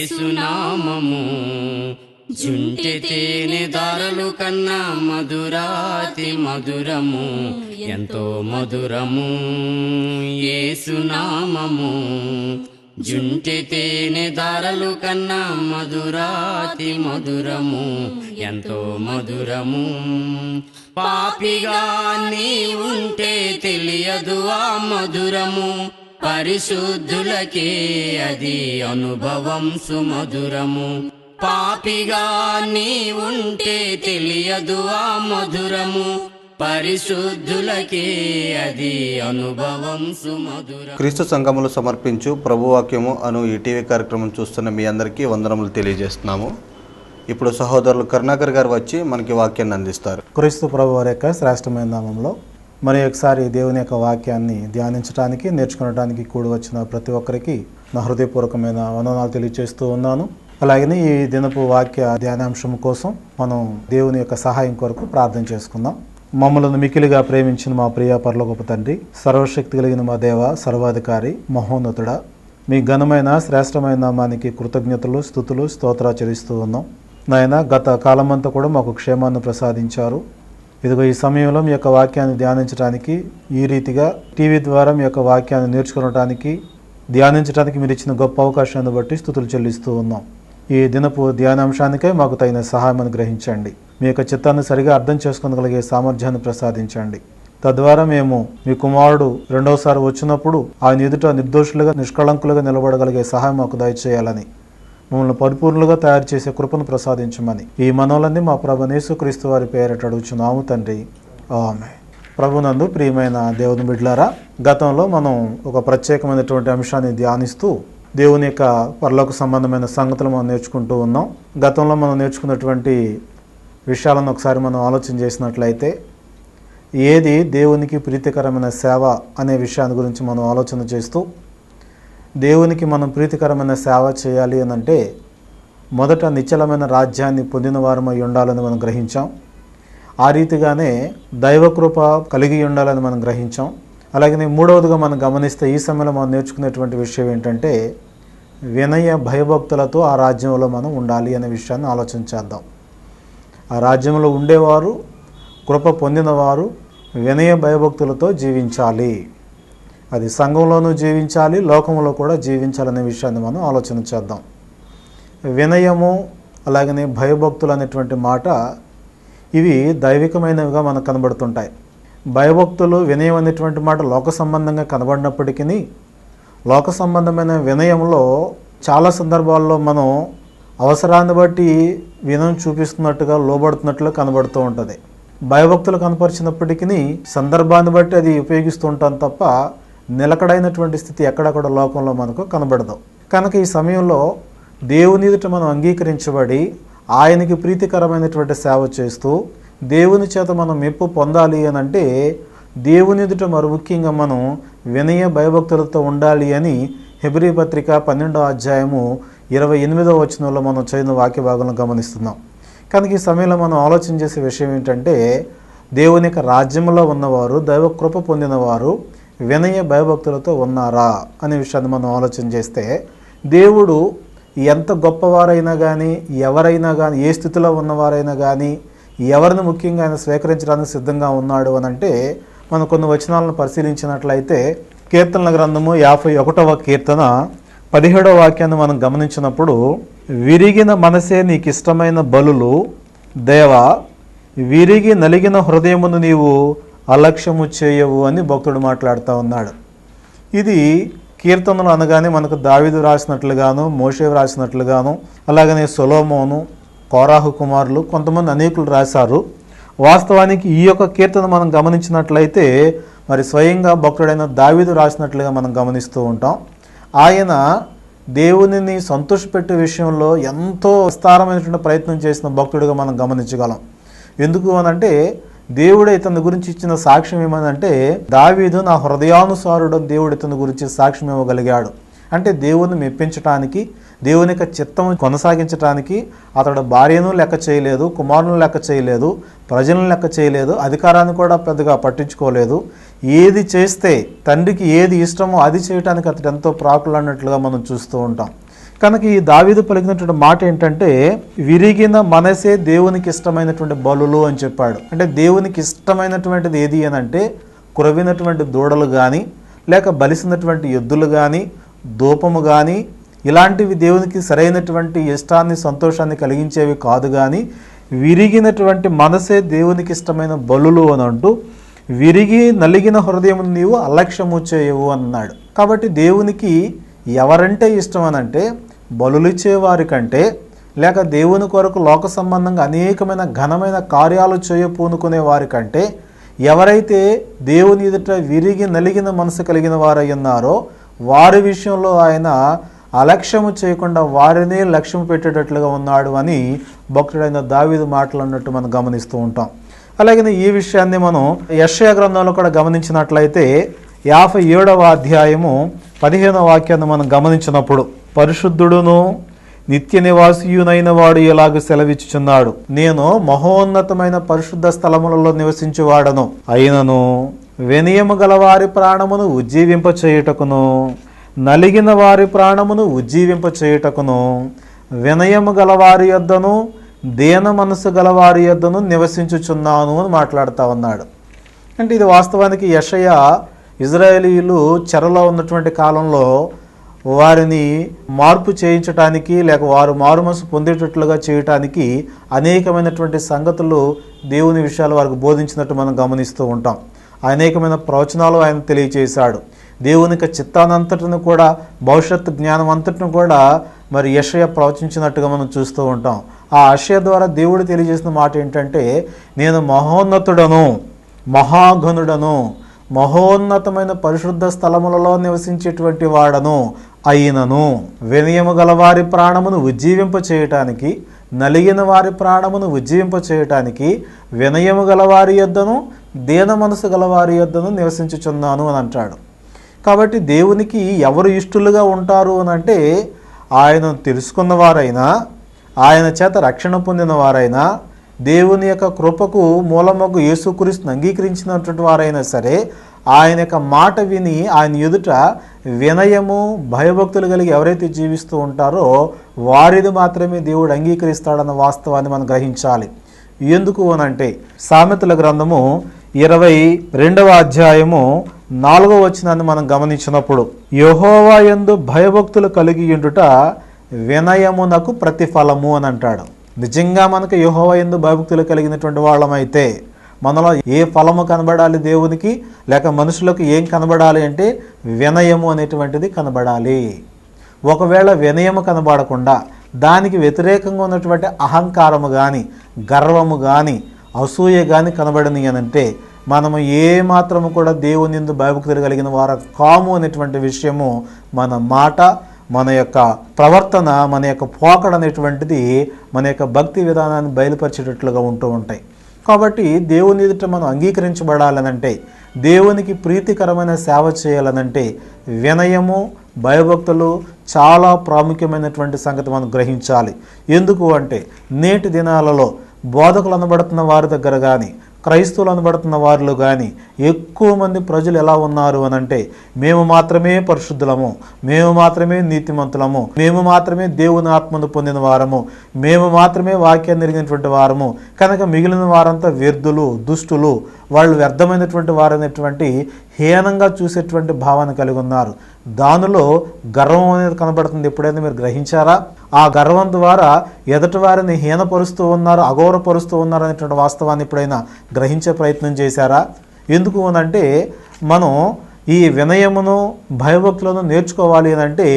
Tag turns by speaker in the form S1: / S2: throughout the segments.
S1: యేసునామము జుంటి తేనె దారలు కన్నా మధురాతి మధురము, ఎంతో మధురము యేసునామము. జుంటి తేనె దారలు కన్నా మధురాతి మధురము, ఎంతో మధురము. పాపిగా నీ ఉంటే తెలియదు ఆ మధురము, పరిశుద్ధులకే అది అనుభవం సుమధురము. పాపిగా నీ ఉంటే తెలియదు ఆ మధురము, పరిశుద్ధులకే అది అనుభవం సుమధురం.
S2: క్రీస్తు సంఘములు సమర్పించు ప్రభువాక్యము అను ఈ టీవీ కార్యక్రమం చూస్తున్న మీ అందరికీ వందనములు తెలియజేస్తున్నాము. ఇప్పుడు సహోదరులు కరుణాకర్ గారు వచ్చి మనకి వాక్యాన్ని అందిస్తారు.
S3: క్రీస్తు ప్రభు వారి యొక్క శ్రేష్టమైన నామంలో మరి ఒకసారి దేవుని యొక్క వాక్యాన్ని ధ్యానించడానికి నేర్చుకోవడానికి కూడి వచ్చిన ప్రతి ఒక్కరికి నా హృదయపూర్వకమైన వందనాలు తెలియజేస్తూ ఉన్నాను. అలాగే ఈ దినపు వాక్య ధ్యానాంశం కోసం మనం దేవుని యొక్క సహాయం కొరకు ప్రార్థన చేసుకుందాం. మమ్మల్ని మికిలిగా ప్రేమించిన మా ప్రియ పరలోకపు తండ్రి, సర్వశక్తి కలిగిన మా దేవ, సర్వాధికారి, మహోన్నతుడా, మీ ఘనమైన శ్రేష్టమైన నామానికి కృతజ్ఞతలు, స్తుతులు, స్తోత్రాలు చెల్లిస్తూ ఉన్నాం. నాయన, గత కాలమంతా కూడా మాకు క్షేమాన్ని ప్రసాదించారు. ఇదిగో ఈ సమయంలో మీ యొక్క వాక్యాన్ని ధ్యానించడానికి, ఈ రీతిగా టీవీ ద్వారా మీ యొక్క వాక్యాన్ని నేర్చుకోవడానికి, ధ్యానించడానికి మీరు ఇచ్చిన గొప్ప అవకాశాన్ని బట్టి స్తుతులు చెల్లిస్తూ ఉన్నాం. ఈ దినపు ధ్యానాంశానికై మాకు తగిన సహాయం అనుగ్రహించండి. మీ యొక్క చిత్తాన్ని సరిగా అర్థం చేసుకోగలిగే సామర్థ్యాన్ని ప్రసాదించండి. తద్వారా మేము మీ కుమారుడు రెండవసారి వచ్చినప్పుడు ఆయన ఎదుట నిర్దోషులుగా, నిష్కళంకులుగా నిలబడగలిగే సహాయం మాకు దయచేయాలని, మమ్మల్ని పరిపూర్ణులుగా తయారు చేసే కృపను ప్రసాదించమని ఈ మనవులన్నీ మా ప్రభువైన యేసుక్రీస్తు వారి పేరిట అడుగుచున్నాము తండ్రి, ఆమేన్. ప్రభునందు ప్రియమైన దేవుని బిడ్డలారా, గతంలో మనం ఒక ప్రత్యేకమైనటువంటి అంశాన్ని ధ్యానిస్తూ దేవుని యొక్క పరలోక సంబంధమైన సంగతులు మనం నేర్చుకుంటూ ఉన్నాం. గతంలో మనం నేర్చుకున్నటువంటి విషయాలను ఒకసారి మనం ఆలోచన చేసినట్లయితే, ఏది దేవునికి ప్రీతికరమైన సేవ అనే విషయాన్ని గురించి మనం ఆలోచన చేస్తూ, దేవునికి మనం ప్రీతికరమైన సేవ చేయాలి అని అంటే మొదట నిశ్చలమైన రాజ్యాన్ని పొందిన వారమై ఉండాలని మనం గ్రహించాం. ఆ రీతిగానే దైవకృప కలిగి ఉండాలని మనం గ్రహించాం. అలాగే మూడవదిగా మనం గమనిస్తే ఈ సమయంలో మనం నేర్చుకునేటువంటి విషయం ఏంటంటే, వినయ భయభక్తులతో ఆ రాజ్యంలో మనం ఉండాలి అనే విషయాన్ని ఆలోచన చేద్దాం. ఆ రాజ్యంలో ఉండేవారు, కృప పొందినవారు వినయ భయభక్తులతో జీవించాలి. అది సంఘంలోనూ జీవించాలి, లోకంలో కూడా జీవించాలనే విషయాన్ని మనం ఆలోచన చేద్దాం. వినయము అలాగనే భయభక్తులు అనేటువంటి మాట, ఇవి దైవికమైనవిగా మనకు కనబడుతుంటాయి. భయభక్తులు, వినయం అనేటువంటి మాట లోక సంబంధంగా కనబడినప్పటికీ, లోక సంబంధమైన వినయంలో చాలా సందర్భాల్లో మనం అవసరాన్ని బట్టి వినయం చూపిస్తున్నట్టుగా, లోబడుతున్నట్లుగా కనబడుతూ ఉంటుంది. భయభక్తులు కనపరిచినప్పటికీ సందర్భాన్ని బట్టి అది ఉపయోగిస్తూ ఉంటాం తప్ప నిలకడైనటువంటి స్థితి ఎక్కడక్కడ లోకంలో మనకు కనబడదు. కనుక ఈ సమయంలో దేవుని ఎదుట మనం అంగీకరించబడి ఆయనకి ప్రీతికరమైనటువంటి సేవ చేస్తూ దేవుని చేత మనం మెప్పు పొందాలి అని అంటే, దేవుని ఎదుట మరి ముఖ్యంగా మనం వినయ భయభక్తులతో ఉండాలి అని హెబ్రీ పత్రిక 12వ అధ్యాయము 28వ వచనంలో మనం చదివిన వాక్య భాగంలో గమనిస్తున్నాం. కనుక ఈ సమయంలో మనం ఆలోచన చేసే విషయం ఏంటంటే, దేవుని యొక్క రాజ్యంలో ఉన్నవారు, దైవ కృప పొందినవారు వినయ భయభక్తులతో ఉన్నారా అనే విషయాన్ని మనం ఆలోచన చేస్తే, దేవుడు ఎంత గొప్పవారైనా కానీ, ఎవరైనా కానీ, ఏ స్థితిలో ఉన్నవారైనా కానీ, ఎవరిని ముఖ్యంగా ఆయన స్వీకరించడానికి సిద్ధంగా ఉన్నాడు అని అంటే, మనం కొన్ని వచనాలను పరిశీలించినట్లయితే, కీర్తనల గ్రంథము 51వ కీర్తన 17వ వాక్యాన్ని మనం గమనించినప్పుడు, విరిగిన మనసే నీకు ఇష్టమైన బలులు దేవా, విరిగి నలిగిన హృదయమును నీవు అలక్ష్యము చేయవు అని భక్తుడు మాట్లాడుతూ ఉన్నాడు. ఇది కీర్తనలు అనగానే మనకు దావీదు రాసినట్లుగాను, మోషే రాసినట్లుగాను, అలాగనే సొలొమోను, కోరాహు కుమారులు, కొంతమంది అనేకులు రాశారు. వాస్తవానికి ఈ యొక్క కీర్తన మనం గమనించినట్లయితే మరి స్వయంగా భక్తుడైన దావీదు రాసినట్లుగా మనం గమనిస్తూ ఉంటాం. ఆయన దేవునిని సంతోషపెట్టే విషయంలో ఎంతో విస్తారమైనటువంటి ప్రయత్నం చేసిన భక్తుడిగా మనం గమనించగలం. ఎందుకు అనంటే, దేవుడు ఇతని గురించి ఇచ్చిన సాక్ష్యం ఏమనంటే, దావీదు నా హృదయానుసారుడు దేవుడు ఇతని గురించి సాక్ష్యం ఇవ్వగలిగాడు. అంటే దేవుని మెప్పించటానికి, దేవుని యొక్క చిత్తం కొనసాగించడానికి అతడు భార్యను లెక్క చేయలేదు, కుమారులను లెక్క చేయలేదు, ప్రజలను లెక్క చేయలేదు, అధికారాన్ని కూడా పెద్దగా పట్టించుకోలేదు. ఏది చేస్తే తండ్రికి ఏది ఇష్టమో అది చేయడానికి అతడు ఎంతో ప్రాకులాడినట్లుగా మనం చూస్తూ ఉంటాం. కనుక ఈ దావీదు పలికినటువంటి మాట ఏంటంటే, విరిగిన మనసే దేవునికి ఇష్టమైనటువంటి బలులు అని చెప్పాడు. అంటే దేవునికి ఇష్టమైనటువంటిది ఏది అని అంటే, కురవినటువంటి దూడలు కానీ, లేక బలిసినటువంటి ఎద్దులు కానీ, ధూపము కానీ, ఇలాంటివి దేవునికి సరైనటువంటి ఇష్టాన్ని సంతోషాన్ని కలిగించేవి కాదు. కానీ విరిగినటువంటి మనసే దేవునికి ఇష్టమైన బలులు అని అంటూ, విరిగి నలిగిన హృదయం నీవు అలక్ష్యము చేయవు అన్నాడు. కాబట్టి దేవునికి ఎవరంటే ఇష్టం అనంటే, బలులిచ్చేవారి కంటే, లేక దేవుని కొరకు లోక సంబంధంగా అనేకమైన ఘనమైన కార్యాలు చేయపూనుకునే వారి కంటే, ఎవరైతే దేవుని ఎదుట విరిగి నలిగిన మనసు కలిగిన వారై ఉన్నారో వారి విషయంలో ఆయన అలక్ష్యము చేయకుండా వారినే లక్ష్యం పెట్టేటట్లుగా ఉన్నాడు అని భక్తుడైన దావీదు మాటలు అన్నట్టు మనం గమనిస్తూ ఉంటాం. అలాగే ఈ విషయాన్ని మనం యెషయా గ్రంథంలో కూడా గమనించినట్లయితే 57వ అధ్యాయము 15వ వాక్యాన్ని మనం గమనించినప్పుడు, పరిశుద్ధుడును నిత్య నివాసియునైన వాడు ఎలాగ సెలవిచ్చుచున్నాడు, నేను మహోన్నతమైన పరిశుద్ధ స్థలములలో నివసించువాడను, అయినను వినయము గల వారి ప్రాణమును ఉజ్జీవింప చేయుటకును, నలిగిన వారి ప్రాణమును ఉజ్జీవింప చేయుటకును, వినయము గల వారి యొద్దను దీన మనసు గల వారి యొద్దను నివసించుచున్నాను అని మాట్లాడుతూ ఉన్నాడు. అంటే ఇది వాస్తవానికి యెషయా ఇజ్రాయేలీయులు చెరలో ఉన్నటువంటి కాలంలో వారిని మార్పు చేయించడానికి, లేక వారు మారు మనసు పొందేటట్లుగా చేయటానికి అనేకమైనటువంటి సంగతులు దేవుని విషయాలు వారికి బోధించినట్టు మనం గమనిస్తూ ఉంటాం. అనేకమైన ప్రవచనాలు ఆయన తెలియచేశాడు. దేవుని యొక్క చిత్తానంతటిని కూడా, భవిష్యత్తు జ్ఞానం అంతటిని కూడా మరి యెషయా ప్రవచించినట్టుగా మనం చూస్తూ ఉంటాం. ఆ యెషయా ద్వారా దేవుడు తెలియజేసిన మాట ఏంటంటే, నేను మహోన్నతుడను, మహాఘనుడను, మహోన్నతమైన పరిశుద్ధ స్థలములలో నివసించేటువంటి వాడను, అయినను వినయము గల వారి ప్రాణమును ఉజ్జీవింప చేయటానికి, నలిగిన వారి ప్రాణమును ఉజ్జీవింప చేయటానికి, వినయము గల వారి యొద్దను దీన మనసు గల వారి యొద్దను నివసించుచున్నాను అని అంటాడు. కాబట్టి దేవునికి ఎవరు ఇష్టలుగా ఉంటారు అని అంటే, ఆయనను తెలుసుకున్నవారైనా, ఆయన చేత రక్షణ పొందిన వారైనా, దేవుని యొక్క కృపకు మూలమగు యేసుక్రీస్తును అంగీకరించినటువంటి వారైనా సరే, ఆయన యొక్క మాట విని ఆయన ఎదుట వినయము భయభక్తులు కలిగి ఎవరైతే జీవిస్తూ ఉంటారో వారిది మాత్రమే దేవుడు అంగీకరిస్తాడన్న వాస్తవాన్ని మనం గ్రహించాలి. ఎందుకు అనంటే, సామెతల గ్రంథము 22వ అధ్యాయము 4వ వచనాన్ని మనం గమనించినప్పుడు, యెహోవా యందు భయభక్తులు కలిగి ఉండుట వినయమునకు ప్రతిఫలము అని అంటాడు. నిజంగా మనకు యెహోవా యందు భయభక్తులు కలిగినటువంటి వాళ్ళమైతే మనలో ఏ ఫలము కనబడాలి దేవునికి, లేక మనుషులకు ఏం కనబడాలి అంటే వినయము అనేటువంటిది కనబడాలి. ఒకవేళ వినయము కనబడకుండా దానికి వ్యతిరేకంగా ఉన్నటువంటి అహంకారము కానీ, గర్వము కానీ, అసూయ కానీ కనబడని అనంటే మనము ఏ మాత్రము కూడా దేవుని యందు భయభక్తులు కలిగిన వారు కాము అనేటువంటి విషయము మన మాట, మన యొక్క ప్రవర్తన, మన యొక్క పోకడ అనేటువంటిది మన యొక్క భక్తి విధానాన్ని బయలుపరిచేటట్లుగా ఉంటూ ఉంటాయి. కాబట్టి దేవుని ఎదుట మనం అంగీకరించబడాలనంటే, దేవునికి ప్రీతికరమైన సేవ చేయాలనంటే వినయము భయభక్తులు చాలా ప్రాముఖ్యమైనటువంటి సంగతి మనం గ్రహించాలి. ఎందుకు అంటే, నేటి దినాలలో బోధకులు అనబడుతున్న వారి దగ్గర కానీ, క్రైస్తవులు అనబడుతున్న వారిలో కానీ ఎక్కువ మంది ప్రజలు ఎలా ఉన్నారు అనంటే, మేము మాత్రమే పరిశుద్ధులము, మేము మాత్రమే నీతిమంతులము, మేము మాత్రమే దేవుని ఆత్మను పొందిన వారము, మేము మాత్రమే వాక్యాన్ని ఎరిగినటువంటి వారము, కనుక మిగిలిన వారంతా వ్యర్థులు, దుష్టులు, వాళ్ళు వ్యర్థమైనటువంటి వారనేటువంటి హీనంగా చూసేటువంటి భావాన్ని కలిగి ఉన్నారు. దానిలో గర్వం అనేది కనబడుతుంది. ఎప్పుడైనా మీరు గ్రహించారా? ఆ గర్వం ద్వారా ఎదుటి వారిని హీనపరుస్తూ ఉన్నారు, అగౌరవపరుస్తూ ఉన్నారు అనేటువంటి వాస్తవాన్ని ఎప్పుడైనా గ్రహించే ప్రయత్నం చేశారా? ఎందుకు అనంటే, మనం ఈ వినయమును భయభక్తులను నేర్చుకోవాలి అంటే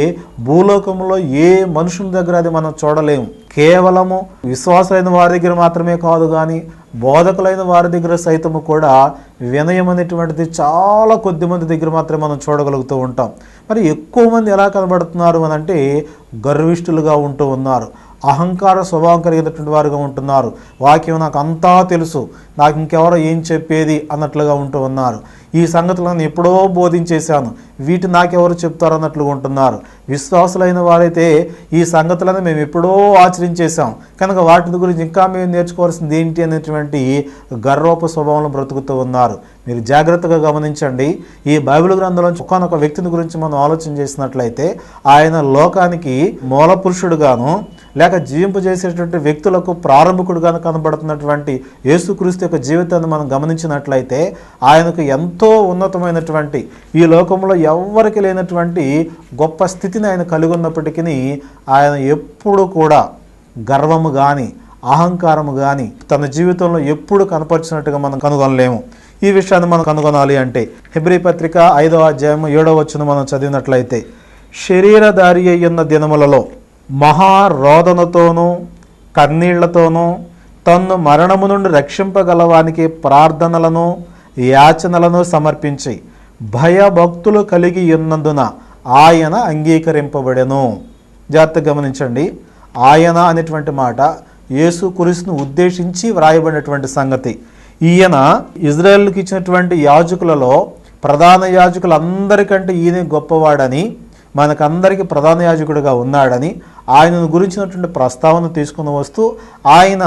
S3: భూలోకంలో ఏ మనుషుల దగ్గర అది మనం చూడలేము. కేవలము విశ్వాసులైన వారి దగ్గర మాత్రమే కాదు, కానీ బోధకులైన వారి దగ్గర సైతము కూడా వినయం అనేటువంటిది చాలా కొద్ది మంది దగ్గర మాత్రమే మనం చూడగలుగుతూ ఉంటాం. మరి ఎక్కువ మంది ఎలా కనబడుతున్నారు అనంటే గర్విష్ఠులుగా ఉంటూ ఉన్నారు, అహంకార స్వభావం కలిగినటువంటి వారుగా ఉంటున్నారు. వాక్యం నాకు అంతా తెలుసు, నాకు ఇంకెవరో ఏం చెప్పేది అన్నట్లుగా ఉంటూ ఉన్నారు. ఈ సంగతులను ఎప్పుడో బోధించేశాను, వీటి నాకెవరు చెప్తారు అన్నట్లుగా ఉంటున్నారు. విశ్వాసులైన వారైతే ఈ సంగతులను మేము ఎప్పుడో ఆచరించేశాం కనుక వాటి గురించి ఇంకా మేము నేర్చుకోవాల్సింది ఏంటి అనేటువంటి గర్వపు స్వభావంలో బ్రతుకుతూ ఉన్నారు. మీరు జాగ్రత్తగా గమనించండి. ఈ బైబిల్ గ్రంథంలో ఒక్కొక్క వ్యక్తిని గురించి మనం ఆలోచన చేసినట్లయితే ఆయన లోకానికి మూల పురుషుడుగాను లేక జీవింపజేసేటువంటి వ్యక్తులకు ప్రారంభకుడుగాను కనబడుతున్నటువంటి యేసుక్రీస్తు యొక్క జీవితాన్ని మనం గమనించినట్లయితే ఆయనకు ఎంతో ఉన్నతమైనటువంటి ఈ లోకంలో ఎవ్వరికి లేనటువంటి గొప్ప స్థితిని ఆయన కలిగి ఉన్నప్పటికీ ఆయన ఎప్పుడు కూడా గర్వము కానీ అహంకారము కానీ తన జీవితంలో ఎప్పుడు కనపరిచినట్టుగా మనం కనుగొనలేము. ఈ విషయాన్ని మనం కనుగొనాలి అంటే హెబ్రీ పత్రిక 5వ అధ్యాయం 7వ వచనం మనం చదివినట్లయితే, శరీరధారి అయ్యున్న దినములలో మహారోదనతోనూ కన్నీళ్లతోనూ తన్ను మరణము నుండి రక్షింపగలవానికి ప్రార్థనలను యాచనలను సమర్పించి భయభక్తులు కలిగి ఉన్నందున ఆయన అంగీకరింపబడెను. జాగ్రత్తగా గమనించండి. ఆయన అనేటువంటి మాట యేసుక్రీస్తును ఉద్దేశించి వ్రాయబడినటువంటి సంగతి. ఈయన ఇజ్రాయేల్కి ఇచ్చినటువంటి యాజకులలో ప్రధాన యాజకులందరికంటే ఈయన గొప్పవాడని, మనకందరికీ ప్రధాన యాజకుడిగా ఉన్నాడని ఆయనను గురించినటువంటి ప్రస్తావన తీసుకుని వస్తూ ఆయన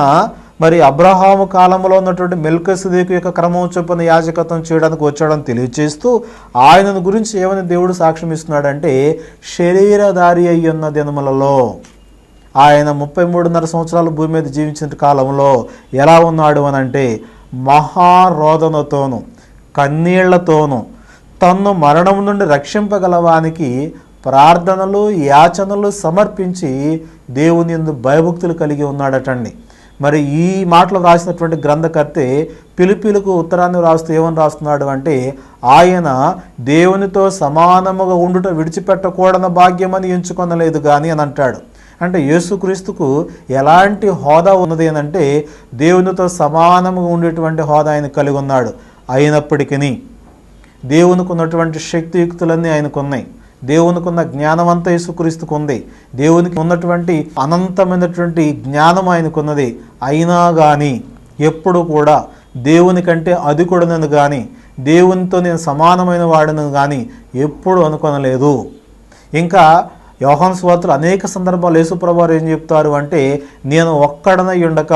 S3: మరి అబ్రహాము కాలంలో ఉన్నటువంటి మెల్కీసెదెకు యొక్క క్రమం చొప్పున యాజకత్వం చేయడానికి వచ్చాడని తెలియజేస్తూ ఆయనను గురించి ఏమని దేవుడు సాక్ష్యం ఇస్తున్నాడంటే, శరీరధారి అయ్యున్న దినములలో ఆయన 33.5 సంవత్సరాలు భూమి మీద జీవించిన కాలంలో ఎలా ఉన్నాడు అని అంటే, మహారోదనతోనూ కన్నీళ్లతోనూ తన్ను మరణం నుండి రక్షింపగలవానికి ప్రార్థనలు యాచనలు సమర్పించి దేవుని యందు భయభక్తులు కలిగి ఉన్నాడటండి. మరి ఈ మాటలు రాసినటువంటి గ్రంథకర్తే పిలిపిలకు ఉత్తరాన్ని రాస్తూ ఏమని రాస్తున్నాడు అంటే, ఆయన దేవునితో సమానముగా ఉండుట విడిచిపెట్టకూడని భాగ్యమని ఎంచుకొనలేదు కానీ అని అంటాడు. అంటే యేసుక్రీస్తుకు ఎలాంటి హోదా ఉన్నది అని అంటే, దేవునితో సమానముగా ఉండేటువంటి హోదా ఆయన కలిగి ఉన్నాడు. అయినప్పటికీ దేవునికి ఉన్నటువంటి శక్తియుక్తులన్నీ ఆయనకు ఉన్నాయి. దేవునికి ఉన్న జ్ఞానం అంతా యేసుక్రీస్తుకు ఉంది. దేవునికి ఉన్నటువంటి అనంతమైనటువంటి జ్ఞానం ఆయనకున్నది. అయినా కానీ ఎప్పుడు కూడా దేవుని కంటే అధికుడనని కానీ దేవునితో నేను సమానమైన వాడనని కానీ ఎప్పుడు అనుకొనలేదు. ఇంకా యోహాను సువార్తలో అనేక సందర్భాలు యేసుప్రభువారు ఏం చెప్తారు అంటే, నేను ఒక్కడనై ఉండక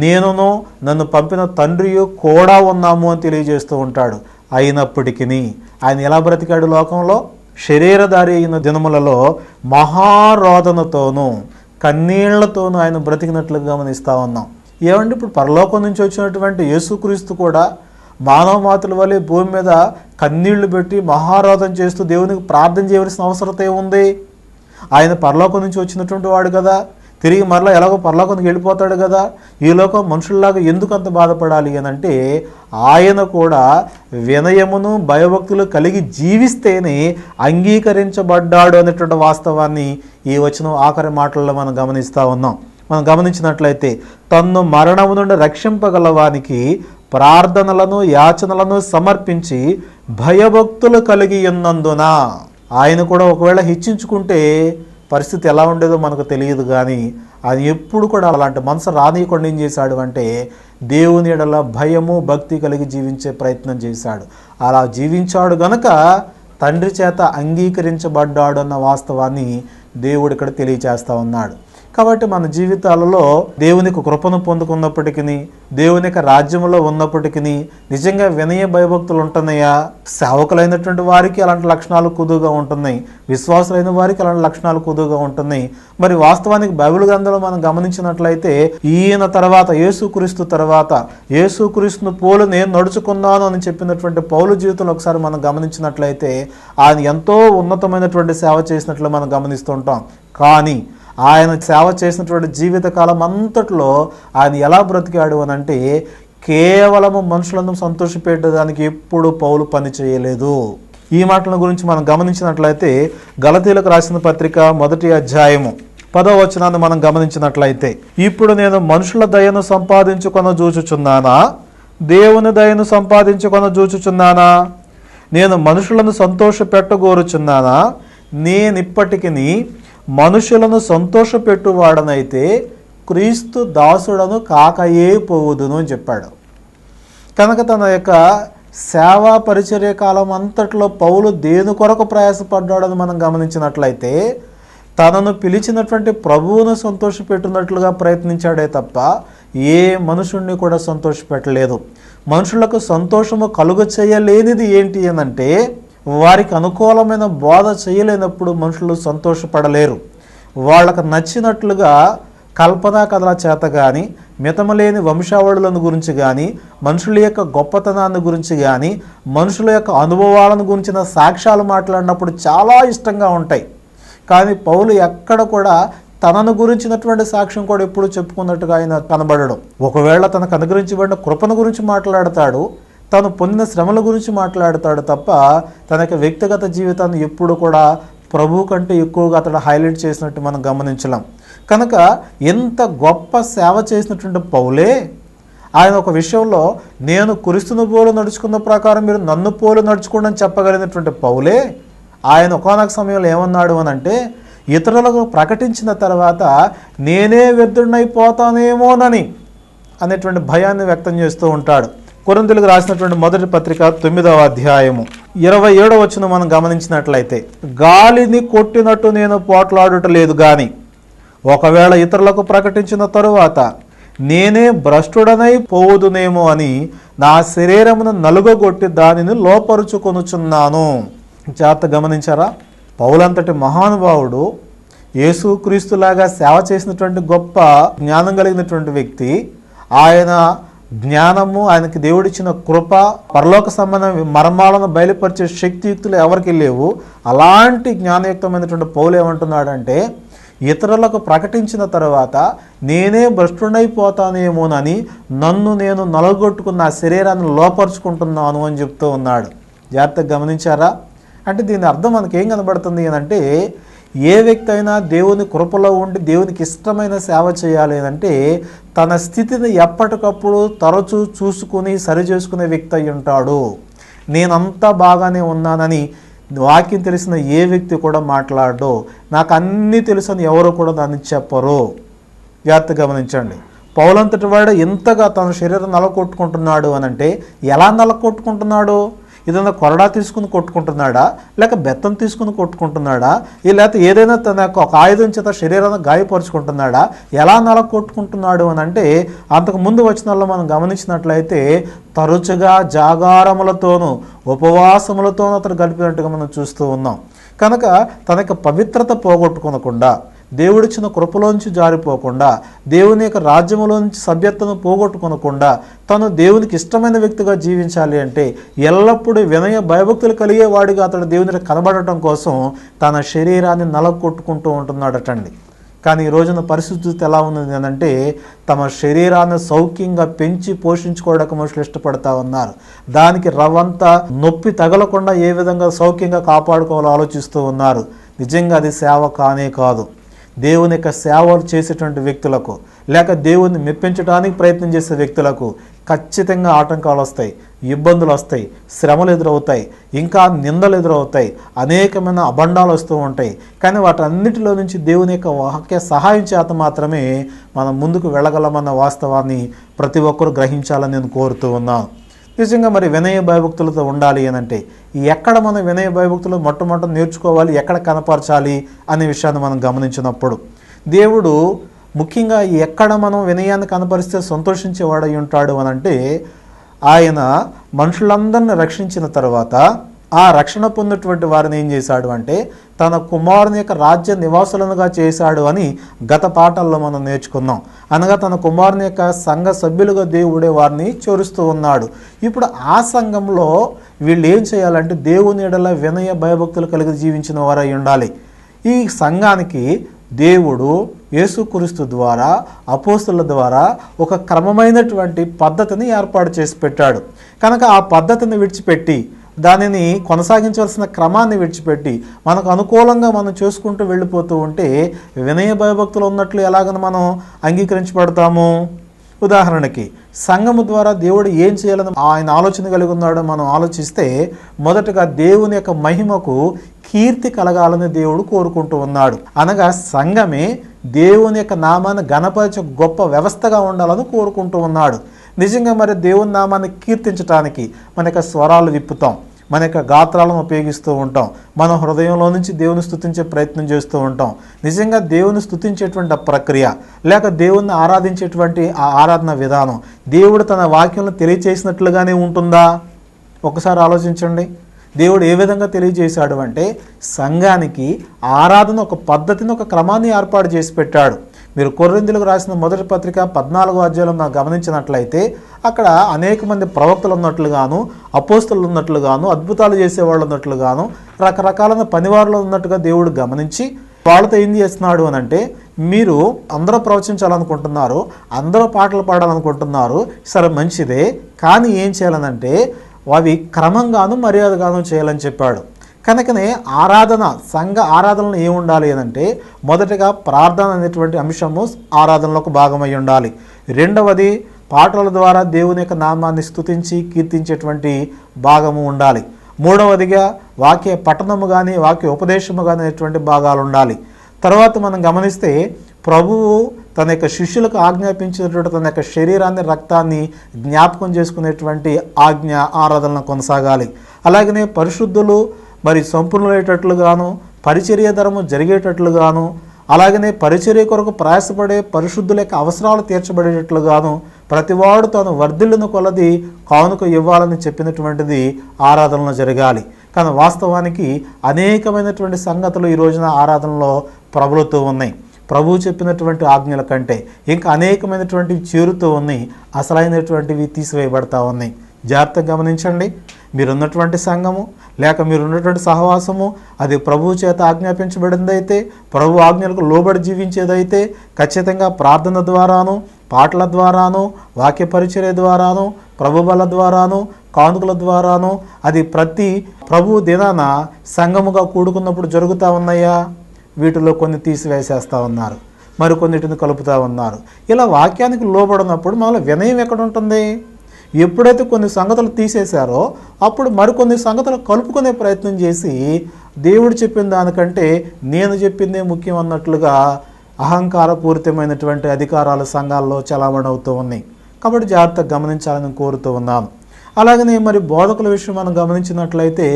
S3: నేనును నన్ను పంపిన తండ్రియు కూడా ఉన్నాము అని తెలియజేస్తూ ఉంటాడు. అయినప్పటికీ ఆయన ఎలా బ్రతికాడు లోకంలో? శరీరధారి అయిన దినములలో మహారోదనతోనూ కన్నీళ్లతోనూ ఆయన బ్రతికినట్లుగా గమనిస్తూ ఉన్నాం. ఏమంటే ఇప్పుడు పరలోకం నుంచి వచ్చినటువంటి యేసుక్రీస్తు కూడా మానవ మాతల వలె భూమి మీద కన్నీళ్లు పెట్టి మహారోదన చేస్తూ దేవునికి ప్రార్థన చేయవలసిన అవసరత ఏముంది? ఆయన పరలోకం నుంచి వచ్చినటువంటి వాడు కదా, తిరిగి మరలా ఎలాగో పరలోకానికి వెళ్ళిపోతాడు కదా, ఈ లోకం మనుషుల్లాగా ఎందుకు అంత బాధపడాలి అని అంటే, ఆయన కూడా వినయమును భయభక్తులు కలిగి జీవిస్తేనే అంగీకరించబడ్డాడు అనేటువంటి వాస్తవాన్ని ఈ వచనం ఆఖరి మాటల్లో మనం గమనిస్తూ ఉన్నాం. మనం గమనించినట్లయితే, తన్ను మరణము నుండి రక్షింపగలవానికి ప్రార్థనలను యాచనలను సమర్పించి భయభక్తులు కలిగి ఉన్నందున, ఆయన కూడా ఒకవేళ హెచ్చించుకుంటే పరిస్థితి ఎలా ఉండేదో మనకు తెలియదు కానీ ఆయన ఎప్పుడు కూడా అలాంటి మనసు రానియకుండా ఏం చేశాడు అంటే, దేవుని ఎడల భయము భక్తి కలిగి జీవించే ప్రయత్నం చేశాడు. అలా జీవించాడు గనక తండ్రి చేత అంగీకరించబడ్డాడు అన్న వాస్తవాన్ని దేవుడు ఇక్కడ తెలియచేస్తూ ఉన్నాడు. కాబట్టి మన జీవితాలలో దేవునికి కృపను పొందుకున్నప్పటికీ, దేవుని యొక్క రాజ్యంలో ఉన్నప్పటికీ నిజంగా వినయ భయభక్తులు ఉంటున్నాయా? సేవకులైనటువంటి వారికి అలాంటి లక్షణాలు కుదుగా ఉంటున్నాయి, విశ్వాసులైన వారికి అలాంటి లక్షణాలు కుదుగా ఉంటున్నాయి. మరి వాస్తవానికి బైబిల్ గ్రంథంలో మనం గమనించినట్లయితే, ఈయన తర్వాత యేసుక్రీస్తు తర్వాత యేసుక్రీస్తును పోలు నేను నడుచుకున్నాను అని చెప్పినటువంటి పౌలు జీవితంలో ఒకసారి మనం గమనించినట్లయితే ఆయన ఎంతో ఉన్నతమైనటువంటి సేవ చేసినట్లు మనం గమనిస్తుంటాం. కానీ ఆయన సేవ చేసినటువంటి జీవితకాలం అంతట్లో ఆయన ఎలా బ్రతికాడు అని అంటే, కేవలము మనుషులను సంతోషపెట్టడానికి ఎప్పుడు పౌలు పని చేయలేదు. ఈ మాటల గురించి మనం గమనించినట్లయితే గలతీయులకు రాసిన పత్రిక 1వ అధ్యాయము 10వ వచనాన్ని మనం గమనించినట్లయితే, ఇప్పుడు నేను మనుషుల దయను సంపాదించుకొన జూచుచున్నానా, దేవుని దయను సంపాదించుకొన జూచుచున్నానా? నేను మనుషులను సంతోషపెట్టగోరుచున్నానా? నేనిప్పటికీ మనుషులను సంతోషపెట్టువాడనైతే క్రీస్తు దాసుడను కాకయే పోవుదును అని చెప్పాడు. కనుక తన యొక్క సేవా పరిచర్య కాలం అంతట్లో పౌలు దేని కొరకు ప్రయాసపడ్డాడని మనం గమనించినట్లయితే తనను పిలిచినటువంటి ప్రభువును సంతోషపెట్టినట్లుగా ప్రయత్నించాడే తప్ప ఏ మనుషుణ్ణి కూడా సంతోషపెట్టలేదు. మనుషులకు సంతోషము కలుగ చేయలేనిది ఏంటి అనంటే వారికి అనుకూలమైన బోధ చేయలేనప్పుడు మనుషులు సంతోషపడలేరు. వాళ్ళకు నచ్చినట్లుగా కల్పనా కథల చేత కానీ, మితమలేని వంశావళులను గురించి కానీ, మనుషుల యొక్క గొప్పతనాన్ని గురించి కానీ, మనుషుల యొక్క అనుభవాలను గురించిన సాక్ష్యాలు మాట్లాడినప్పుడు చాలా ఇష్టంగా ఉంటాయి. కానీ పౌలు ఎక్కడ కూడా తనను గురించినటువంటి సాక్ష్యం కూడా ఎప్పుడు చెప్పుకున్నట్టుగా ఆయన కనబడడం. ఒకవేళ తనకు అనుగ్రహించబడిన కృపను గురించి మాట్లాడతాడు, తను పొందిన శ్రమల గురించి మాట్లాడతాడు తప్ప తన వ్యక్తిగత జీవితాన్ని ఎప్పుడు కూడా ప్రభువు కంటే ఎక్కువగా అతడు హైలైట్ చేసినట్టు మనం గమనించలేం. కనుక ఎంత గొప్ప సేవ చేసినటువంటి పౌలే ఆయన ఒక విషయంలో నేను క్రీస్తును పోలు నడుచుకున్న ప్రకారం మీరు నన్ను పోలు నడుచుకోండి అని చెప్పగలిగినటువంటి పౌలే ఆయన ఒకానొక సమయంలో ఏమన్నాడు అని అంటే ఇతరులకు ప్రకటించిన తర్వాత నేనే వ్యర్థుడినైపోతానేమోనని అనేటువంటి భయాన్ని వ్యక్తం చేస్తూ ఉంటాడు. కొరింథీయులకు రాసినటువంటి మొదటి పత్రిక 9వ అధ్యాయము 27వ వచనం మనం గమనించినట్లయితే గాలిని కొట్టినట్టు నేను పోట్లాడుట లేదు గాని ఒకవేళ ఇతరులకు ప్రకటించిన తరువాత నేనే భ్రష్టుడనై పోవుదునేమో అని నా శరీరమును నలుగగొట్టి దానిని లోపరుచుకొనుచున్నాను. జాగ్రత్త గమనించారా? పౌలంతటి మహానుభావుడు యేసుక్రీస్తులాగా సేవ చేసినటువంటి గొప్ప జ్ఞానం కలిగినటువంటి వ్యక్తి, ఆయన జ్ఞానము ఆయనకి దేవుడిచ్చిన కృప పరలోక సంబంధ మర్మాలను బయలుపరిచే శక్తియుక్తులు ఎవరికి లేవు. అలాంటి జ్ఞానయుక్తమైనటువంటి పౌలు ఏమంటున్నాడంటే ఇతరులకు ప్రకటించిన తర్వాత నేనే భ్రష్టుడైపోతానేమోనని నన్ను నేను నలగొట్టుకున్న నా శరీరాన్ని లోపరుచుకుంటున్నాను అని చెప్తూ ఉన్నాడు. జాగ్రత్తగా గమనించారా? అంటే దీని అర్థం మనకి ఏం కనబడుతుంది అని అంటే ఏ వ్యక్తి అయినా దేవుని కృపలో ఉండి దేవునికి ఇష్టమైన సేవ చేయాలి అంటే తన స్థితిని ఎప్పటికప్పుడు తరచూ చూసుకుని సరి చేసుకునే వ్యక్తి అయి ఉంటాడు. నేనంతా బాగానే ఉన్నానని వాక్యం తెలిసిన ఏ వ్యక్తి కూడా మాట్లాడడు. నాకు అన్నీ తెలుసని ఎవరు కూడా దాన్ని చెప్పరు. జాగ్రత్తగా గమనించండి. పౌలంతటి వాడు ఎంతగా తన శరీరం నలకొట్టుకుంటున్నాడు అని అంటే ఎలా నలకొట్టుకుంటున్నాడు? ఏదైనా కొరడా తీసుకుని కొట్టుకుంటున్నాడా, లేక బెత్తం తీసుకుని కొట్టుకుంటున్నాడా, లేకపోతే ఏదైనా తన యొక్క ఒక ఆయుధం చేత శరీరాన్ని గాయపరుచుకుంటున్నాడా, ఎలా నలకొట్టుకుంటున్నాడు అని అంటే అంతకు ముందు వచనాల్లో మనం గమనించినట్లయితే తరచుగా జాగారములతోనూ ఉపవాసములతోనూ అతను గడిపినట్టుగా మనం చూస్తూ ఉన్నాం. కనుక తన యొక్క పవిత్రత పోగొట్టుకోనకుండా, దేవుడిచ్చిన కృపలోంచి జారిపోకుండా, దేవుని యొక్క రాజ్యములోంచి సభ్యత్వం పోగొట్టుకొనకుండా తను దేవునికి ఇష్టమైన వ్యక్తిగా జీవించాలి అంటే ఎల్లప్పుడూ వినయ భయభక్తులు కలిగే వాడిగా అతడు దేవునికి కనబడటం కోసం తన శరీరాన్ని నలగొట్టుకుంటూ ఉంటున్నాడటండి. కానీ ఈ రోజున పరిస్థితి ఎలా ఉంది అని అంటే తమ శరీరాన్ని సౌఖ్యంగా పెంచి పోషించుకోవడానికి మనుషులు ఇష్టపడతా ఉన్నారు. దానికి రవ్వంతా నొప్పి తగలకుండా ఏ విధంగా సౌఖ్యంగా కాపాడుకోవాలో ఆలోచిస్తూ ఉన్నారు. నిజంగా అది సేవ కానే కాదు. దేవుని యొక్క సేవలు చేసేటువంటి వ్యక్తులకు, లేక దేవుని మెప్పించడానికి ప్రయత్నం చేసే వ్యక్తులకు ఖచ్చితంగా ఆటంకాలు వస్తాయి, ఇబ్బందులు వస్తాయి, శ్రమలు ఎదురవుతాయి, ఇంకా నిందలు ఎదురవుతాయి, అనేకమైన అబండాలు వస్తూ ఉంటాయి. కానీ వాటన్నిటిలో నుంచి దేవుని యొక్క వాక్య సహాయం చేత మాత్రమే మనం ముందుకు వెళ్ళగలమన్న వాస్తవాన్ని ప్రతి ఒక్కరూ గ్రహించాలని నేను కోరుతూ ఉన్నాను. నిజంగా మరి వినయ భయభక్తులతో ఉండాలి అని అంటే ఎక్కడ మనం వినయ భయభక్తులు మొట్టమొదటి నేర్చుకోవాలి, ఎక్కడ కనపరచాలి అనే విషయాన్ని మనం గమనించినప్పుడు దేవుడు ముఖ్యంగా ఎక్కడ మనం వినయాన్ని కనపరిస్తే సంతోషించేవాడై ఉంటాడు అని అంటే ఆయన మనుషులందరిని రక్షించిన తర్వాత ఆ రక్షణ పొందినటువంటి వారిని ఏం చేశాడు అంటే తన కుమారుని యొక్క రాజ్య నివాసులనుగా చేశాడు అని గత పాఠాల్లో మనం నేర్చుకున్నాం. అనగా తన కుమారుని యొక్క సంఘ సభ్యులుగా దేవుడే వారిని చేరుస్తూ ఉన్నాడు. ఇప్పుడు ఆ సంఘంలో వీళ్ళు ఏం చేయాలంటే దేవుని ఎడల వినయ భయభక్తులు కలిగి జీవించిన వారై ఉండాలి. ఈ సంఘానికి దేవుడు యేసుక్రీస్తు ద్వారా అపోస్తుల ద్వారా ఒక క్రమమైనటువంటి పద్ధతిని ఏర్పాటు చేసి పెట్టాడు. కనుక ఆ పద్ధతిని విడిచిపెట్టి దానిని కొనసాగించవలసిన క్రమాన్ని విడిచిపెట్టి మనకు అనుకూలంగా మనం చేసుకుంటూ వెళ్ళిపోతూ ఉంటే వినయ భయభక్తులు ఉన్నట్లు ఎలాగని మనం అంగీకరించబడతాము? ఉదాహరణకి సంఘము ద్వారా దేవుడు ఏం చేయాలని ఆయన ఆలోచన కలిగి ఉన్నాడో మనం ఆలోచిస్తే మొదటగా దేవుని యొక్క మహిమకు కీర్తి కలగాలని దేవుడు కోరుకుంటూ ఉన్నాడు. అనగా సంఘమే దేవుని యొక్క నామాన్ని ఘనపరిచే గొప్ప వ్యవస్థగా ఉండాలని కోరుకుంటూ ఉన్నాడు. నిజంగా మరి దేవుని నామాన్ని కీర్తించడానికి మన యొక్క స్వరాలు విప్పుతాం, మన యొక్క గాత్రాలను ఉపయోగిస్తూ ఉంటాం, మన హృదయంలో నుంచి దేవుని స్తుతించే ప్రయత్నం చేస్తూ ఉంటాం. నిజంగా దేవుని స్తుతించేటువంటి ఆ ప్రక్రియ లేక దేవుణ్ణి ఆరాధించేటువంటి ఆ ఆరాధన విధానం దేవుడు తన వాక్యంలో తెలియచేసినట్లుగానే ఉంటుందా? ఒకసారి ఆలోచించండి. దేవుడు ఏ విధంగా తెలియజేశాడు అంటే సంఘానికి ఆరాధన ఒక పద్ధతిని, ఒక క్రమాన్ని ఏర్పాటు చేసి పెట్టాడు. మీరు కొరింథీయులకు రాసిన మొదటి పత్రిక 14వ అధ్యాయంలో మనం గమనించినట్లయితే అక్కడ అనేక మంది ప్రవక్తలు ఉన్నట్లుగాను, అపోస్తలు ఉన్నట్లుగాను, అద్భుతాలు చేసేవాళ్ళు ఉన్నట్లుగాను, రకరకాలైన పనివారులు ఉన్నట్టుగా దేవుడు గమనించి వాళ్ళతో ఏం చేస్తున్నాడు అని అంటే, మీరు అందరూ ప్రవచించాలనుకుంటున్నారు, అందరూ పాటలు పాడాలనుకుంటున్నారు, సరే మంచిదే, కానీ ఏం చేయాలనంటే అవి క్రమంగాను మర్యాదగాను చేయాలని చెప్పాడు. కనుకనే ఆరాధన, సంఘ ఆరాధనలో ఏమి ఉండాలి అంటే మొదటగా ప్రార్థన అనేటువంటి అంశము ఆరాధనలో ఒక భాగమై ఉండాలి. రెండవది పాటల ద్వారా దేవుని యొక్క నామాన్ని స్తుతించి కీర్తించేటువంటి భాగము ఉండాలి. మూడవదిగా వాక్య పఠనము కానీ వాక్య ఉపదేశము కానీ అనేటువంటి భాగాలు ఉండాలి. తర్వాత మనం గమనిస్తే ప్రభువు తన యొక్క శిష్యులకు ఆజ్ఞాపించినటువంటి తన యొక్క శరీరాన్ని, రక్తాన్ని జ్ఞాపకం చేసుకునేటువంటి ఆజ్ఞ ఆరాధన కొనసాగాలి. అలాగనే పరిశుద్ధులు మరి సంపూర్ణులయ్యేటట్లుగాను, పరిచర్య ధర్మం జరిగేటట్లుగాను, అలాగనే పరిచర్య కొరకు ప్రయాసపడే పరిశుద్ధుల యొక్క అవసరాలు తీర్చబడేటట్లుగాను ప్రతివాడు తాను వర్ధిల్లును కొలది కానుక ఇవ్వాలని చెప్పినటువంటిది ఆరాధనలో జరగాలి. కానీ వాస్తవానికి అనేకమైనటువంటి సంగతులు ఈ రోజున ఆరాధనలో ప్రబలుతూ ఉన్నాయి. ప్రభువు చెప్పినటువంటి ఆజ్ఞల కంటే ఇంకా అనేకమైనటువంటివి చేరుతూ ఉన్నాయి, అసలైనటువంటివి తీసివేయబడతా ఉన్నాయి. జాగ్రత్తగా గమనించండి. మీరున్నటువంటి సంఘము లేక మీరున్నటువంటి సహవాసము అది ప్రభువు చేత ఆజ్ఞాపించబడిందైతే, ప్రభు ఆజ్ఞలకు లోబడి జీవించేదైతే ఖచ్చితంగా ప్రార్థన ద్వారాను, పాటల ద్వారాను, వాక్య పరిచర్య ద్వారాను, ప్రభు బల ద్వారాను, కానుకల ద్వారాను అది ప్రతి ప్రభు దినాన సంఘముగా కూడుకున్నప్పుడు జరుగుతూ ఉన్నాయా? వీటిలో కొన్ని తీసివేసేస్తూ ఉన్నారు, మరికొన్నిటిని కలుపుతూ ఉన్నారు. ఇలా వాక్యానికి లోబడినప్పుడు మనలో వినయం ఎక్కడ ఉంటుంది? ఎప్పుడైతే కొన్ని సంగతులు తీసేశారో అప్పుడు మరికొన్ని సంగతులు కలుపుకునే ప్రయత్నం చేసి దేవుడు చెప్పిన దానికంటే నేను చెప్పిందే ముఖ్యం అన్నట్లుగా అహంకారపూరితమైనటువంటి అధికారాలు సంఘాల్లో చలామణి అవుతూ ఉన్నాయి. కాబట్టి జాగ్రత్తగా గమనించాలని కోరుతూ ఉన్నాను. అలాగనే మరి బోధకుల విషయం మనం గమనించినట్లయితే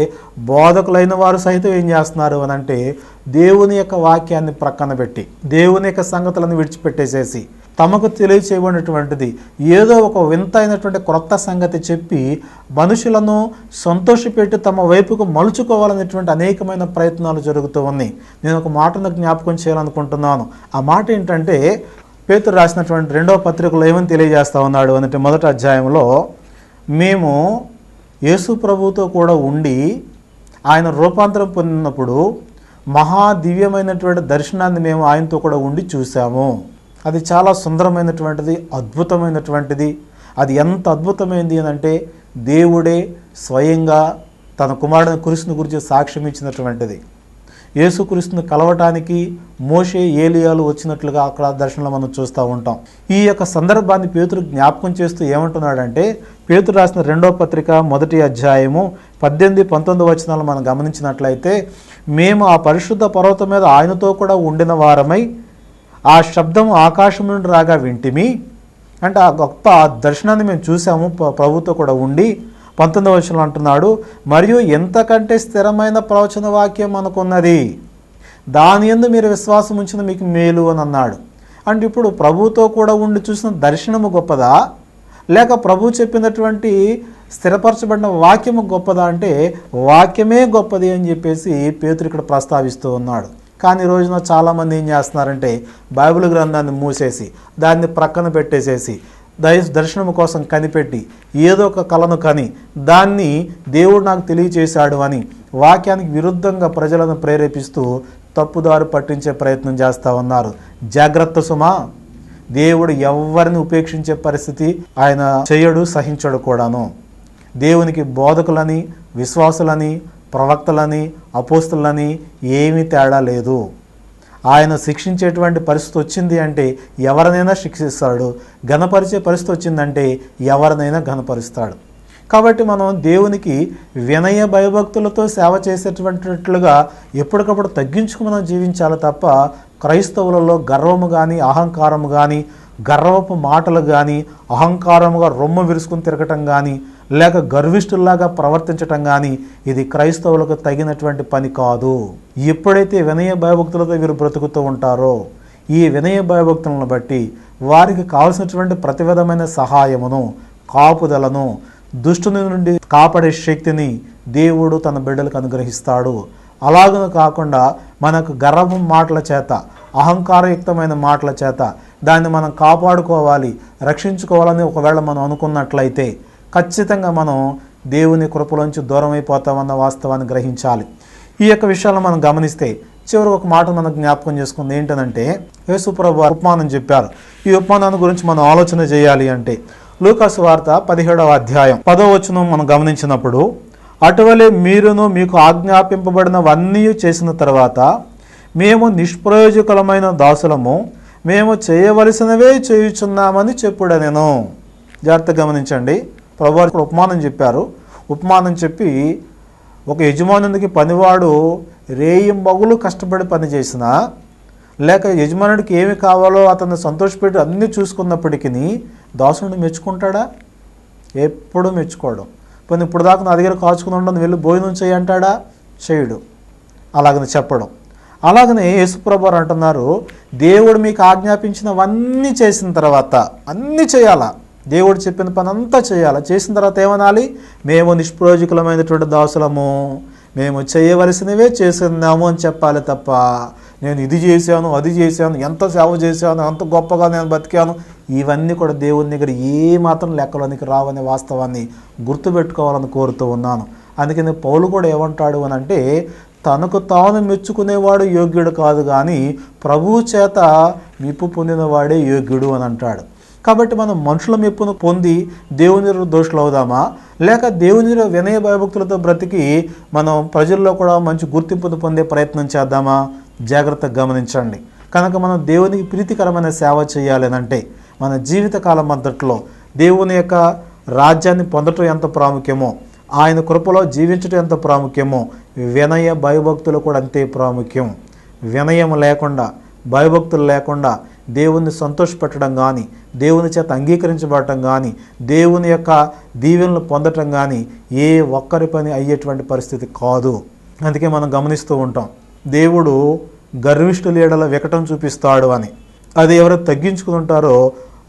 S3: బోధకులైన వారు సైతం ఏం చేస్తున్నారు అని అంటే దేవుని యొక్క వాక్యాన్ని ప్రక్కన పెట్టి, దేవుని యొక్క సంగతులను విడిచిపెట్టేసేసి తమకు తెలియచేయబడినటువంటిది ఏదో ఒక వింత అయినటువంటి క్రొత్త సంగతి చెప్పి మనుషులను సంతోషపెట్టి తమ వైపుకు మలుచుకోవాలనేటువంటి అనేకమైన ప్రయత్నాలు జరుగుతూ ఉన్నాయి. నేను ఒక మాటను జ్ఞాపకం చేయాలనుకుంటున్నాను. ఆ మాట ఏంటంటే పేతురు రాసినటువంటి 2వ పత్రికలో ఏమని తెలియజేస్తూ ఉన్నాడు అంటే మొదటి అధ్యాయంలో, మేము యేసు ప్రభువుతో కూడా ఉండి ఆయన రూపాంతరం పొందినప్పుడు మహా దివ్యమైనటువంటి దర్శనాన్ని మేము ఆయనతో కూడా ఉండి చూసాము. అది చాలా సుందరమైనటువంటిది, అద్భుతమైనటువంటిది. అది ఎంత అద్భుతమైంది అని అంటే దేవుడే స్వయంగా తన కుమారుని క్రీస్తుని గురించి సాక్ష్యం ఇచ్చినటువంటిది. యేసుక్రీస్తుని కలవటానికి మోషే, ఏలియాలు వచ్చినట్లుగా అక్కడ దర్శనంలో మనం చూస్తూ ఉంటాం. ఈ యొక్క సందర్భాన్ని పేతురు జ్ఞాపకం చేస్తూ ఏమంటున్నాడంటే, పేతురు రాసిన 2వ పత్రిక 1వ అధ్యాయము 18-19 వచనాలు మనం గమనించినట్లయితే, మేము ఆ పరిశుద్ధ పర్వతం మీద ఆయనతో కూడా ఉండిన వారమై ఆ శబ్దం ఆకాశం నుండి రాగా వింటిమి. అంటే ఆ గొప్ప దర్శనాన్ని మేము చూసాము ప్రభుతో కూడా ఉండి. 19వ వచనంలో అంటున్నాడు, మరియు ఎంతకంటే స్థిరమైన ప్రవచన వాక్యం మనకున్నది, దాని యందు మీరు విశ్వాసం ఉంచిన మీకు మేలు అని అన్నాడు. అంటే ఇప్పుడు ప్రభుతో కూడా ఉండి చూసిన దర్శనము గొప్పదా లేక ప్రభు చెప్పినటువంటి స్థిరపరచబడిన వాక్యము గొప్పదా అంటే వాక్యమే గొప్పది అని చెప్పేసి పేతురు ఇక్కడ ప్రస్తావిస్తూ ఉన్నాడు. కానీ ఈ రోజున చాలామంది ఏం చేస్తున్నారంటే బైబిల్ గ్రంథాన్ని మూసేసి దాన్ని ప్రక్కన పెట్టేసేసి దర్శనం కోసం కనిపెట్టి ఏదో ఒక కళను కని దాన్ని దేవుడు నాకు తెలియచేశాడు అని వాక్యానికి విరుద్ధంగా ప్రజలను ప్రేరేపిస్తూ తప్పుదారి పట్టించే ప్రయత్నం చేస్తూ ఉన్నారు. జాగ్రత్త సుమా, దేవుడు ఎవరిని ఉపేక్షించే పరిస్థితి ఆయన చేయడు, సహించడు కూడాను. దేవునికి బోధకులని, విశ్వాసులని, ప్రవక్తలని, అపోస్తులని ఏమీ తేడా లేదు. ఆయన శిక్షించేటువంటి పరిస్థితి వచ్చింది అంటే ఎవరినైనా శిక్షిస్తాడు, ఘనపరిచే పరిస్థితి వచ్చిందంటే ఎవరినైనా ఘనపరుస్తాడు. కాబట్టి మనం దేవునికి వినయ భయభక్తులతో సేవ చేసేటువంటిగా ఎప్పటికప్పుడు తగ్గించుకు మనం జీవించాలి తప్ప క్రైస్తవులలో గర్వము కానీ, అహంకారము కానీ, గర్వపు మాటలు కానీ, అహంకారముగా రొమ్ము విరుచుకుని తిరగటం కానీ, లేక గర్విష్ఠుల్లాగా ప్రవర్తించటం కానీ ఇది క్రైస్తవులకు తగినటువంటి పని కాదు. ఎప్పుడైతే వినయ భయభక్తులతో వీరు బ్రతుకుతూ ఉంటారో ఈ వినయ భయభక్తులను బట్టి వారికి కావలసినటువంటి ప్రతి విధమైన సహాయమును, కాపుదలను, దుష్టుని నుండి కాపాడే శక్తిని దేవుడు తన బిడ్డలకు అనుగ్రహిస్తాడు. అలాగను కాకుండా మనకు గర్వం మాటల చేత, అహంకారయుక్తమైన మాటల చేత దాన్ని మనం కాపాడుకోవాలి, రక్షించుకోవాలని ఒకవేళ మనం అనుకున్నట్లయితే ఖచ్చితంగా మనం దేవుని కృపలోంచి దూరం అయిపోతామన్న వాస్తవాన్ని గ్రహించాలి. ఈ యొక్క విషయాలను మనం గమనిస్తే చివరికి ఒక మాట మనం జ్ఞాపకం చేసుకుంది ఏంటంటే, యేసుప్రభు ఉపమానం చెప్పారు. ఈ ఉపమానాన్ని గురించి మనం ఆలోచన చేయాలి అంటే లూకాసు వార్త 17వ అధ్యాయం 10వ వచనం మనం గమనించినప్పుడు, అటువలే మీరును మీకు ఆజ్ఞాపింపబడినవన్నీ చేసిన తర్వాత మేము నిష్ప్రయోజకులమైన దాసులము, మేము చేయవలసినవే చేయుచున్నామని చెప్పుడనెను. జాగ్రత్తగా గమనించండి. ప్రభువు ఇక్కడ ఉపమానం చెప్పారు. ఉపమానం చెప్పి ఒక యజమానునికి పనివాడు రేయింబగులు కష్టపడి పని చేసినా, లేక యజమానుడికి ఏమి కావాలో అతన్ని సంతోషపెట్టి అన్నీ చూసుకున్నప్పటికీ దాసుడిని మెచ్చుకుంటాడా? ఎప్పుడూ మెచ్చుకోవడం. పోనీ ఇప్పుడు దాకా నా దగ్గర కాచుకుని ఉండదు, వెళ్ళి భోజనం చేయి అంటాడా? చేయడు. అలాగని చెప్పడం. అలాగనే యేసుప్రభు అంటున్నారు, దేవుడు మీకు ఆజ్ఞాపించినవన్నీ చేసిన తర్వాత అన్నీ చేయాలా, దేవుడు చెప్పిన పని అంతా చేయాలి. చేసిన తర్వాత ఏమనాలి? మేము నిష్ప్రయోజకులమైనటువంటి దాసులము, మేము చేయవలసినవే చేస్తున్నాము అని చెప్పాలి తప్ప నేను ఇది చేశాను, అది చేశాను, ఎంత సేవ చేశాను, ఎంత గొప్పగా నేను బతికాను, ఇవన్నీ కూడా దేవుని దగ్గర ఏమాత్రం లెక్కలోనికి రావనే వాస్తవాన్ని గుర్తుపెట్టుకోవాలని కోరుతూ ఉన్నాను. అందుకని పౌలు కూడా ఏమంటాడు అని అంటే, తనకు తాను మెచ్చుకునేవాడు యోగ్యుడు కాదు కానీ ప్రభువు చేత మెప్పు పొందినవాడే యోగ్యుడు అని అంటాడు. కాబట్టి మనం మనుషుల మెప్పును పొంది దేవుని దోషులు అవుదామా, లేక దేవుని వినయ భయభక్తులతో బ్రతికి మనం ప్రజల్లో కూడా మంచి గుర్తింపును పొందే ప్రయత్నం చేద్దామా? జాగ్రత్తగా గమనించండి. కనుక మనం దేవునికి ప్రీతికరమైన సేవ చేయాలి అంటే మన జీవితకాలం అంతట్లో దేవుని యొక్క రాజ్యాన్ని పొందటం ఎంత ప్రాముఖ్యమో, ఆయన కృపలో జీవించటం ఎంత ప్రాముఖ్యమో, వినయ భయభక్తులు కూడా అంతే ప్రాముఖ్యం. వినయం లేకుండా, భయభక్తులు లేకుండా దేవుణ్ణి సంతోషపెట్టడం కానీ, దేవుని చేత అంగీకరించబడటం కానీ, దేవుని యొక్క దీవెనలు పొందటం కానీ ఏ ఒక్కరి పని అయ్యేటువంటి పరిస్థితి కాదు. అందుకే మనం గమనిస్తూ ఉంటాం, దేవుడు గర్విష్ఠుల ఎడల వికటం చూపిస్తాడు అని. అది ఎవరు తగ్గించుకుని ఉంటారో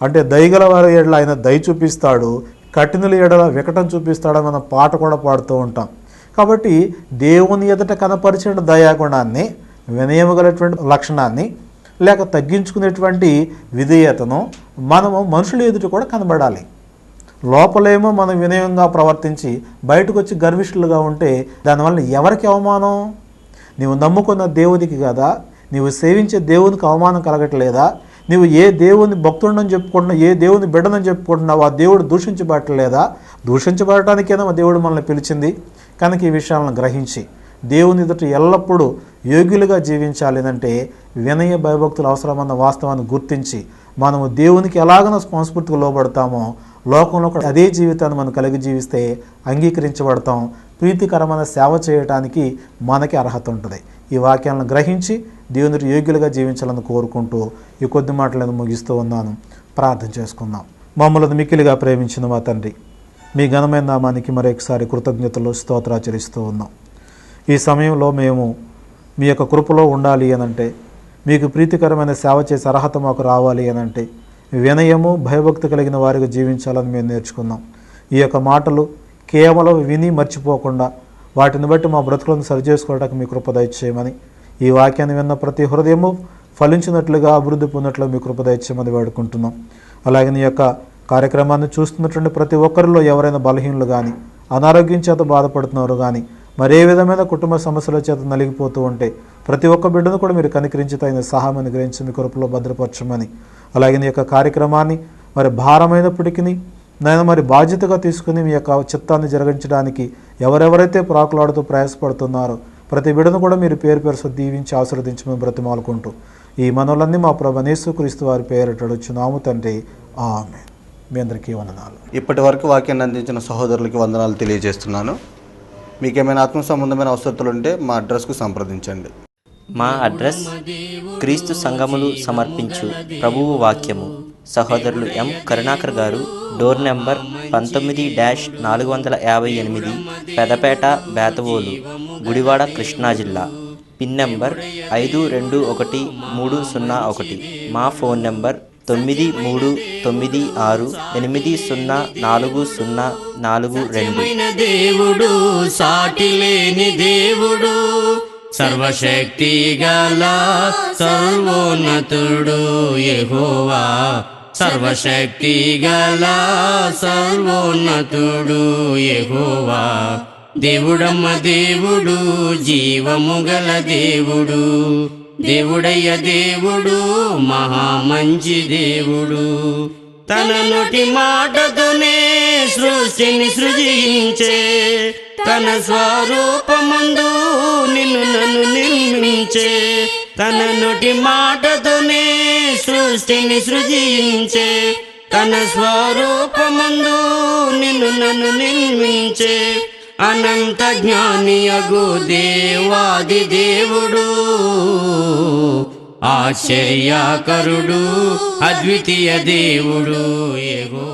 S3: అంటే దయగల వారి ఎడల ఆయన దయ చూపిస్తాడు, కఠినుల ఎడల వికటం చూపిస్తాడని మనం పాట కూడా పాడుతూ ఉంటాం. కాబట్టి దేవుని ఎదుట కనపరిచిన దయాగుణాన్ని, వినయము గలటువంటి లక్షణాన్ని, లేక తగ్గించుకునేటువంటి విధేయతను మనము మనుషుల ఎదుట కూడా కనబడాలి. లోపలేమో మనం వినయంగా ప్రవర్తించి బయటకు వచ్చి గర్విష్ఠులుగా ఉంటే దానివల్ల ఎవరికి అవమానం? నీవు నమ్ముకున్న దేవునికి కదా, నీవు సేవించే దేవునికి అవమానం కలగట్లేదా? నీవు ఏ దేవుని భక్తుడని చెప్పుకుంటున్నావు, ఏ దేవుని బిడ్డనని చెప్పుకుంటున్నావు, ఆ దేవుడు దూషించబడలేదా? దూషించబడటానికేనా దేవుడు మనల్ని పిలిచింది. కనుక ఈ విషయాలను గ్రహించి దేవుని ఎదుట ఎల్లప్పుడూ యోగ్యులుగా జీవించాలి అంటే వినయ భయభక్తులు అవసరమన్న వాస్తవాన్ని గుర్తించి మనము దేవునికి ఎలాగైనా సంస్కృతికి లోబడతామో లోకంలో కూడా అదే జీవితాన్ని మనం కలిగి జీవిస్తే అంగీకరించబడతాం. ప్రీతికరమైన సేవ చేయడానికి మనకి అర్హత ఉంటుంది. ఈ వాక్యాలను గ్రహించి దేవుని యోగ్యులుగా జీవించాలని కోరుకుంటూ ఈ కొద్ది మాటలను ముగిస్తూ ఉన్నాను. ప్రార్థన చేసుకుందాం. మమ్మల్ని మిక్కిలిగా ప్రేమించిన మా తండ్రి, మీ ఘనమైన నామానికి మరొకసారి కృతజ్ఞతలు స్తోత్రాచరిస్తూ ఉన్నాం. ఈ సమయంలో మేము మీ యొక్క కృపలో ఉండాలి అనంటే, మీకు ప్రీతికరమైన సేవ చేసే అర్హత మాకు రావాలి అనంటే వినయము భయభక్తి కలిగిన వారికి జీవించాలని మేము నేర్చుకున్నాం. ఈ యొక్క మాటలు కేవలం విని మర్చిపోకుండా వాటిని బట్టి మా బ్రతుకులను సరిచేసుకోవడానికి మీ కృప దయచేయమని, ఈ వాక్యాన్ని విన్న ప్రతి హృదయము ఫలించినట్లుగా అభివృద్ధి పొందినట్లు మీ కృప దయచేయమని వేడుకుంటున్నాం. అలాగే ఈ యొక్క కార్యక్రమాన్ని చూస్తున్నటువంటి ప్రతి ఒక్కరిలో ఎవరైనా బలహీనులు కానీ, అనారోగ్యం చేత బాధపడుతున్నారు కానీ, మరే విధమైన కుటుంబ సమస్యల చేత నలిగిపోతూ ఉంటే ప్రతి ఒక్క బిడ్డను కూడా మీరు కనికరించి తగిన సహాయం అనుగ్రహించి మీ కృపలో భద్రపరచమని, అలాగే ఈ యొక్క కార్యక్రమాన్ని మరి భారమైనప్పటికీ నేను మరి బాధ్యతగా తీసుకుని మీ యొక్క చిత్తాన్ని జరిగించడానికి ఎవరెవరైతే ప్రాకులాడుతూ ప్రయాసపడుతున్నారో ప్రతి బిడ్డను కూడా మీరు పేరు పేరు దీవించి ఆశీర్వదించమని బ్రతిమాలుకుంటూ ఈ మనోలన్నీ మా ప్రభు యేసుక్రీస్తు వారి పేరిట అడుగుచున్నాము తండ్రి, ఆమేన్. మీ అందరికీ వందనాలు.
S2: ఇప్పటి వరకు వాక్యాన్ని అందించిన సహోదరులకి వందనాలు తెలియజేస్తున్నాను. మీకేమైనా ఆత్మ సంబంధమైన అవసరతలు ఉంటే మా అడ్రస్కు సంప్రదించండి.
S4: మా అడ్రస్ క్రీస్తు సంఘములు సమర్పించు ప్రభువు వాక్యము, సహోదరులు ఎం కరుణాకర్ గారు, డోర్ నెంబర్ 19-458, పెదపేట, బేతవోలు, గుడివాడ, కృష్ణా జిల్లా. Pin number 521301. మా ఫోన్ నెంబర్ 9396804042.
S1: దేవుడు, సాటి లేని దేవుడు, సర్వశక్తి గల సర్వోన్నతుడు యెహోవా, సర్వశక్తి గల సర్వోన్నతుడు యెహోవా. దేవుడమ్మ దేవుడు, జీవము గల దేవుడు, దేవుడయ్య దేవుడు, మహా మంచి దేవుడు. తన నోటి మాటతోనే సృష్టిని సృజించే, తన స్వరూపమందు నిన్ను నన్ను నిర్మించే. తన నోటి మాటతోనే సృష్టిని సృజించే, తన స్వరూపమందు నిన్ను నన్ను నిర్మించే. అనంత జ్ఞానియగు దేవాది దేవుడు, ఆశ్చర్యకరుడు, అద్వితీయ దేవుడు యెహోవా.